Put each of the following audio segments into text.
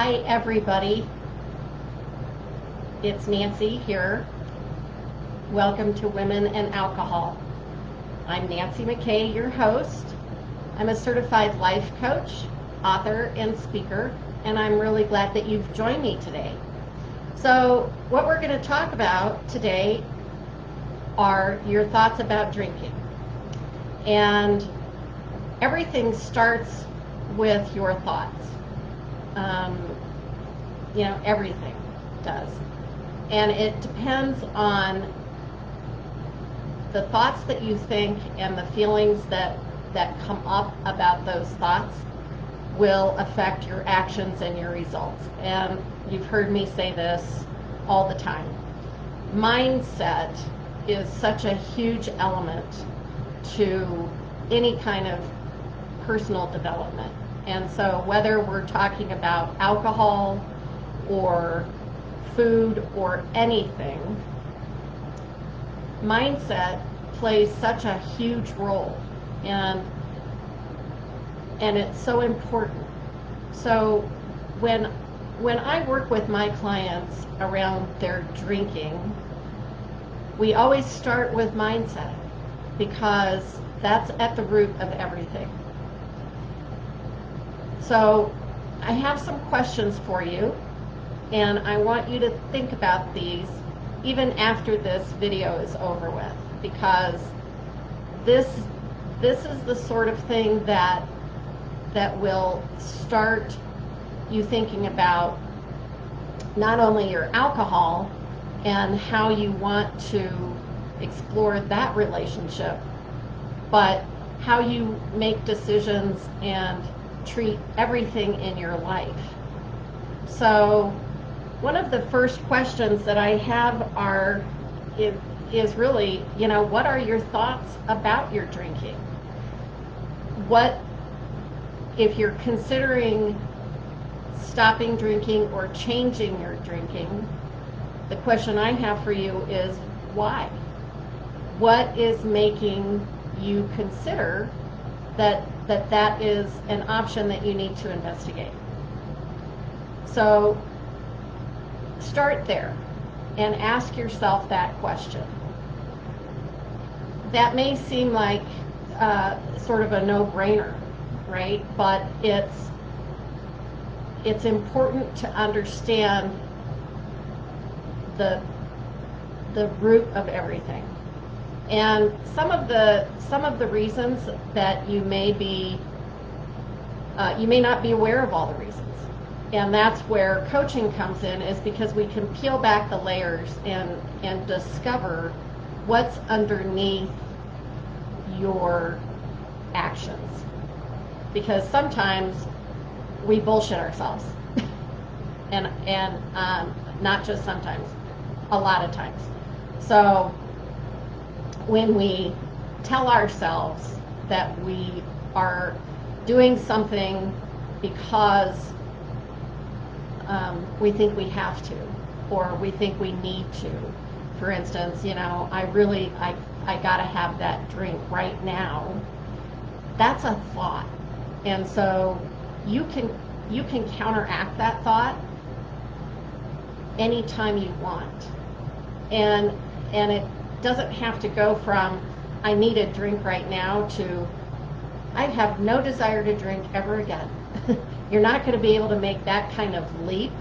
Hi everybody, it's Nancy here. Welcome to Women and Alcohol. I'm Nancy McKay, your host. I'm a certified life coach, author, and speaker, and I'm really glad that you've joined me today. So what we're going to talk about today are your thoughts about drinking. And everything starts with your thoughts. Everything does. And it depends on the thoughts that you think and the feelings that come up about those thoughts will affect your actions and your results. And you've heard me say this all the time. Mindset is such a huge element to any kind of personal development. And so whether we're talking about alcohol or food or anything, mindset plays such a huge role, and it's so important. So when I work with my clients around their drinking, we always start with mindset because that's at the root of everything. So I have some questions for you, and I want you to think about these even after this video is over with, because this is the sort of thing that will start you thinking about not only your alcohol and how you want to explore that relationship, but how you make decisions and treat everything in your life. So one of the first questions that I have is really, what are your thoughts about your drinking? What, if you're considering stopping drinking or changing your drinking, the question I have for you is why? What is making you consider that is an option that you need to investigate? So start there and ask yourself that question. That may seem like sort of a no-brainer, right? But it's important to understand the root of everything. And some of the reasons that you may not be aware of all the reasons. And that's where coaching comes in, is because we can peel back the layers and discover what's underneath your actions. Because sometimes we bullshit ourselves. and not just sometimes, a lot of times. So when we tell ourselves that we are doing something because we think we have to, or we think we need to. For instance, I gotta have that drink right now. That's a thought. And so you can counteract that thought anytime you want. And it doesn't have to go from I need a drink right now to I have no desire to drink ever again. You're not going to be able to make that kind of leap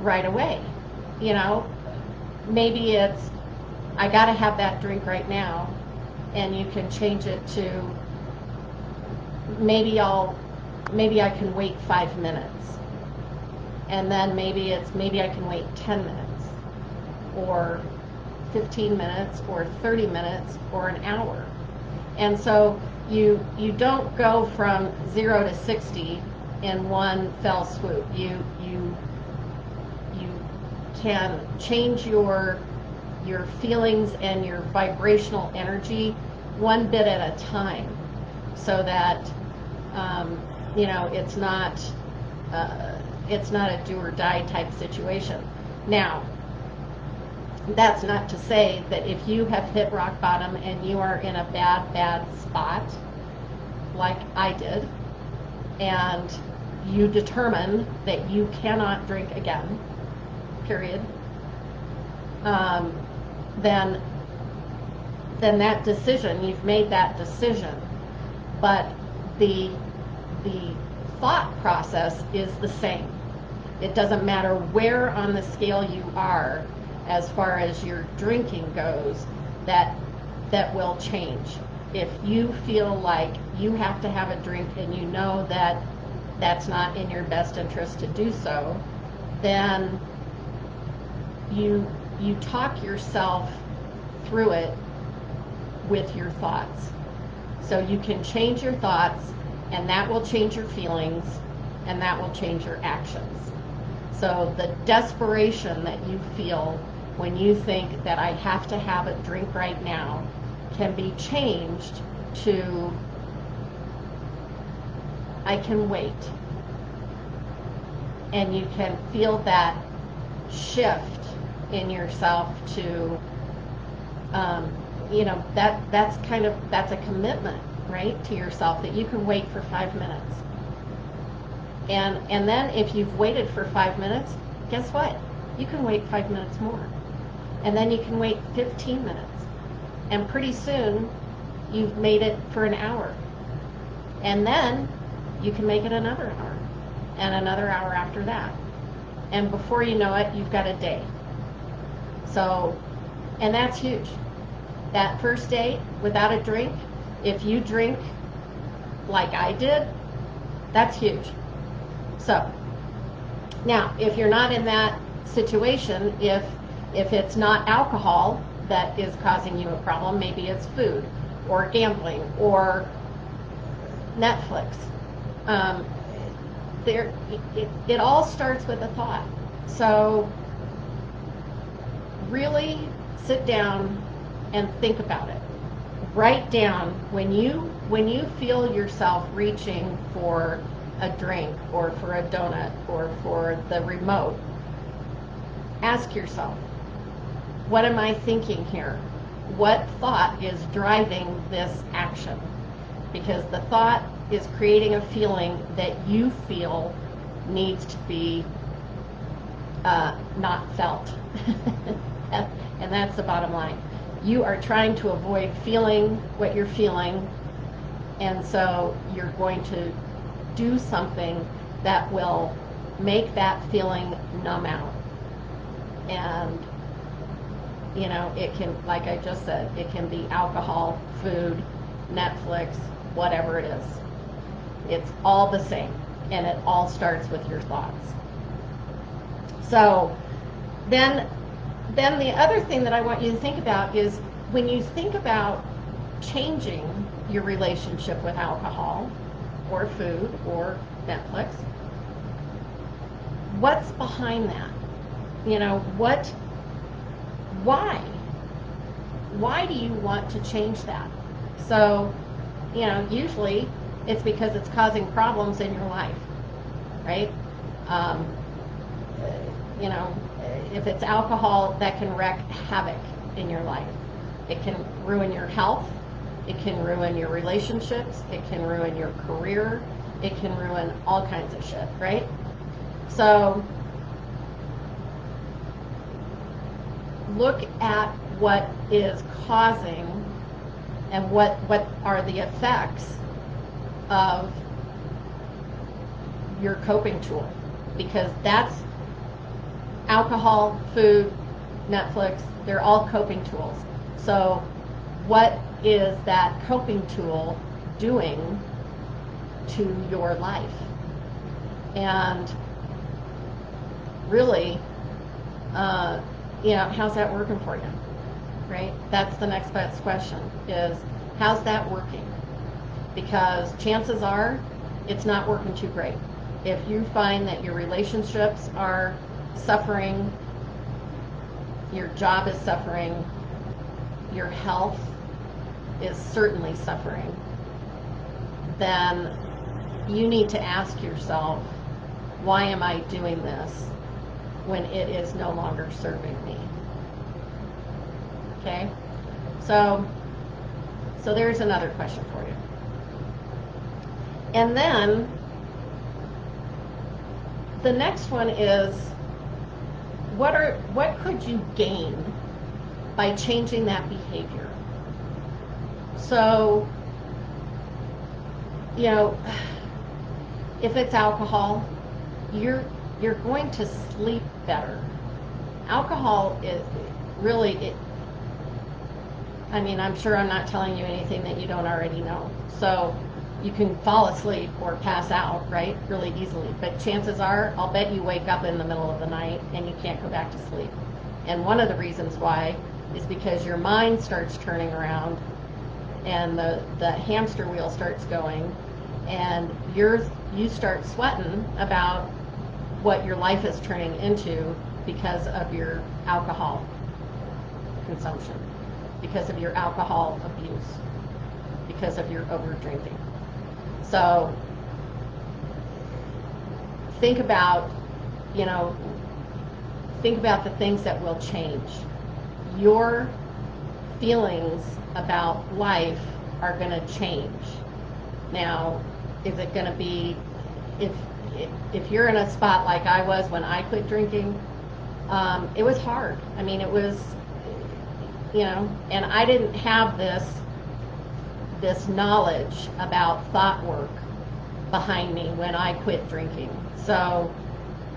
right away. Maybe it's I got to have that drink right now, and you can change it to maybe I can wait 5 minutes, and then maybe I can wait 10 minutes, or 15 minutes, or 30 minutes, or an hour. And so you don't go from 0 to 60 in one fell swoop. You can change your feelings and your vibrational energy one bit at a time, so that it's not a do or die type situation. Now, that's not to say that if you have hit rock bottom and you are in a bad spot, like I did, and you determine that you cannot drink again, period, then that decision, you've made that decision. But the thought process is the same. It doesn't matter where on the scale you are as far as your drinking goes, that will change. If you feel like you have to have a drink and you know that that's not in your best interest to do so, then you talk yourself through it with your thoughts. So you can change your thoughts, and that will change your feelings, and that will change your actions. So the desperation that you feel when you think that I have to have a drink right now can be changed to I can wait. And you can feel that shift in yourself to that's a commitment, right, to yourself, that you can wait for 5 minutes. And then if you've waited for 5 minutes, guess what? You can wait 5 minutes more. And then you can wait 15 minutes. And pretty soon, you've made it for an hour. And then you can make it another hour. And another hour after that. And before you know it, you've got a day. So, and that's huge. That first day without a drink, if you drink like I did, that's huge. So, now, if you're not in that situation, if it's not alcohol that is causing you a problem, maybe it's food or gambling or Netflix. It all starts with a thought. So really sit down and think about it. Write down when you feel yourself reaching for a drink or for a donut or for the remote, ask yourself, what am I thinking here? What thought is driving this action? Because the thought is creating a feeling that you feel needs to be not felt. And that's the bottom line. You are trying to avoid feeling what you're feeling, and so you're going to do something that will make that feeling numb out. And it can, like I just said, it can be alcohol, food, Netflix, whatever it is. It's all the same, and it all starts with your thoughts. So then the other thing that I want you to think about is when you think about changing your relationship with alcohol or food or Netflix, what's behind that? Why do you want to change that? So, usually it's because it's causing problems in your life, right? If it's alcohol, that can wreak havoc in your life. It can ruin your health. It can ruin your relationships. It can ruin your career. It can ruin all kinds of shit, right? So look at what is causing and what are the effects of your coping tool, because that's alcohol, food, Netflix, they're all coping tools. So what is that coping tool doing to your life? And really, how's that working for you, right? That's the next best question, is how's that working? Because chances are it's not working too great. If you find that your relationships are suffering, your job is suffering, your health is certainly suffering, then you need to ask yourself, why am I doing this when it is no longer serving me? Okay? So there's another question for you. And then the next one is, what could you gain by changing that behavior? So, you know, if it's alcohol, you're going to sleep better. Alcohol is really, I mean, I'm sure I'm not telling you anything that you don't already know. So you can fall asleep or pass out, right, really easily. But chances are, I'll bet you wake up in the middle of the night and you can't go back to sleep. And one of the reasons why is because your mind starts turning around and the hamster wheel starts going, and you start sweating about what your life is turning into because of your alcohol consumption, because of your alcohol abuse, because of your over drinking. So think about the things that will change. Your feelings about life are going to change. Now, is it going to be, if you're in a spot like I was when I quit drinking, it was hard. I mean, it was, and I didn't have this knowledge about thought work behind me when I quit drinking. So,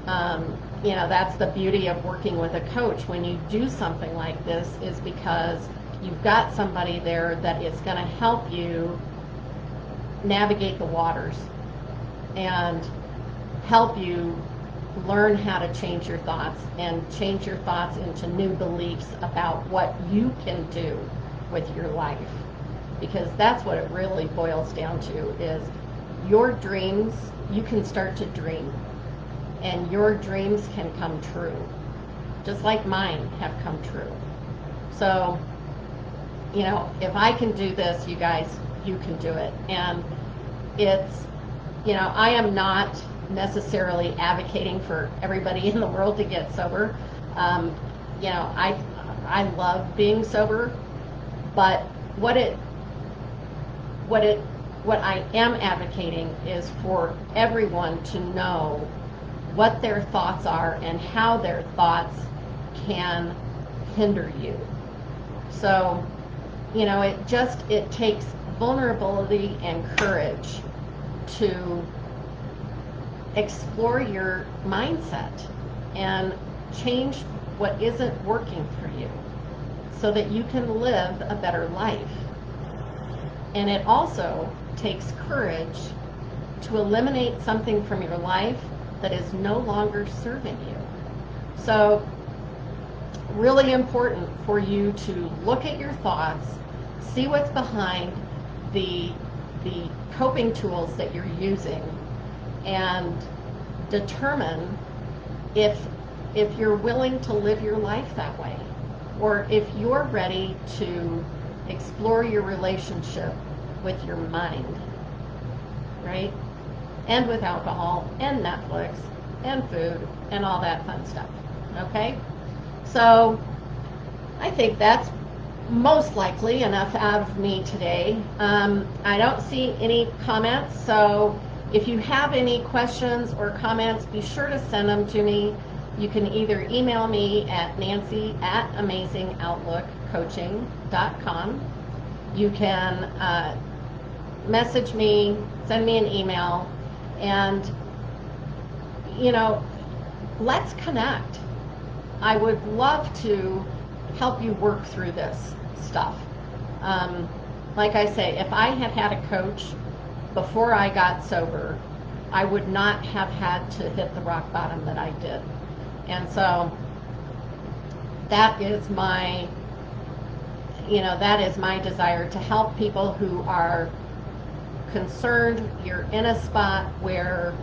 that's the beauty of working with a coach when you do something like this, is because you've got somebody there that is going to help you navigate the waters and help you learn how to change your thoughts and change your thoughts into new beliefs about what you can do with your life. Because that's what it really boils down to, is your dreams, you can start to dream, and your dreams can come true, just like mine have come true. So, if I can do this, you guys, you can do it. And it's, I am not necessarily advocating for everybody in the world to get sober. I love being sober, but what I am advocating is for everyone to know what their thoughts are and how their thoughts can hinder you. So, it takes vulnerability and courage to explore your mindset and change what isn't working for you so that you can live a better life. And it also takes courage to eliminate something from your life that is no longer serving you. So, really important for you to look at your thoughts, see what's behind the coping tools that you're using, and determine if you're willing to live your life that way, or if you're ready to explore your relationship with your mind, right? And with alcohol and Netflix and food and all that fun stuff, okay? So I think that's most likely enough out of me today. I don't see any comments, so if you have any questions or comments, be sure to send them to me. You can either email me at nancy@amazingoutlookcoaching.com. You can message me, send me an email, and let's connect. I would love to help you work through this stuff. Like I say, if I had had a coach before I got sober, I would not have had to hit the rock bottom that I did. And so that is my desire, to help people who are concerned you're in a spot where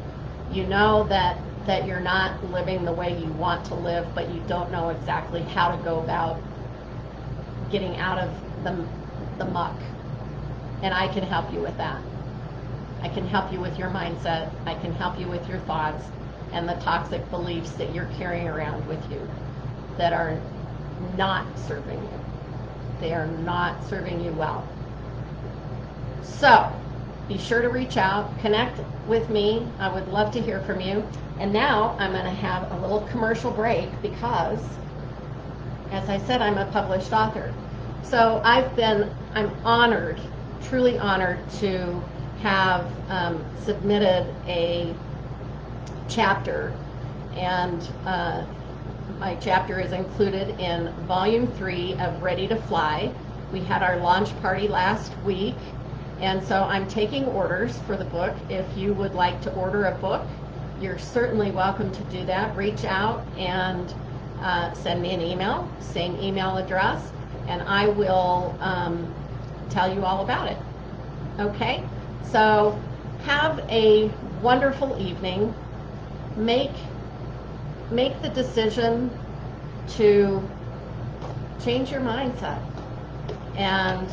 you know that you're not living the way you want to live, but you don't know exactly how to go about getting out of the muck. And I can help you with that. I can help you with your mindset. I can help you with your thoughts and the toxic beliefs that you're carrying around with you that are not serving you. They are not serving you well. So be sure to reach out, connect with me. I would love to hear from you. And now I'm going to have a little commercial break because, as I said, I'm a published author. So I'm honored, truly honored to have submitted a chapter, and my chapter is included in Volume 3 of Ready to Fly. We had our launch party last week, and so I'm taking orders for the book. If you would like to order a book, you're certainly welcome to do that. Reach out and send me an email, same email address, and I will tell you all about it. Okay? So have a wonderful evening. Make the decision to change your mindset. And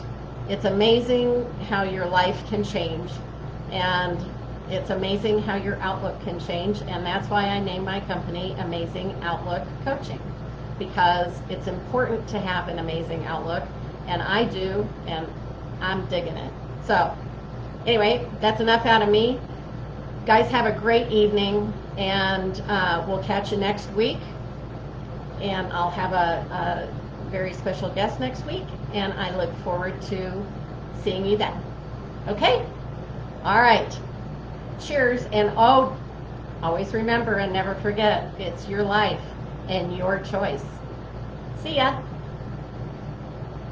it's amazing how your life can change. And it's amazing how your outlook can change. And that's why I named my company Amazing Outlook Coaching. Because it's important to have an amazing outlook. And I do, and I'm digging it. So, anyway, that's enough out of me. Guys, have a great evening, and we'll catch you next week. And I'll have a very special guest next week, and I look forward to seeing you then. Okay? All right. Cheers, and always remember and never forget, it's your life and your choice. See ya.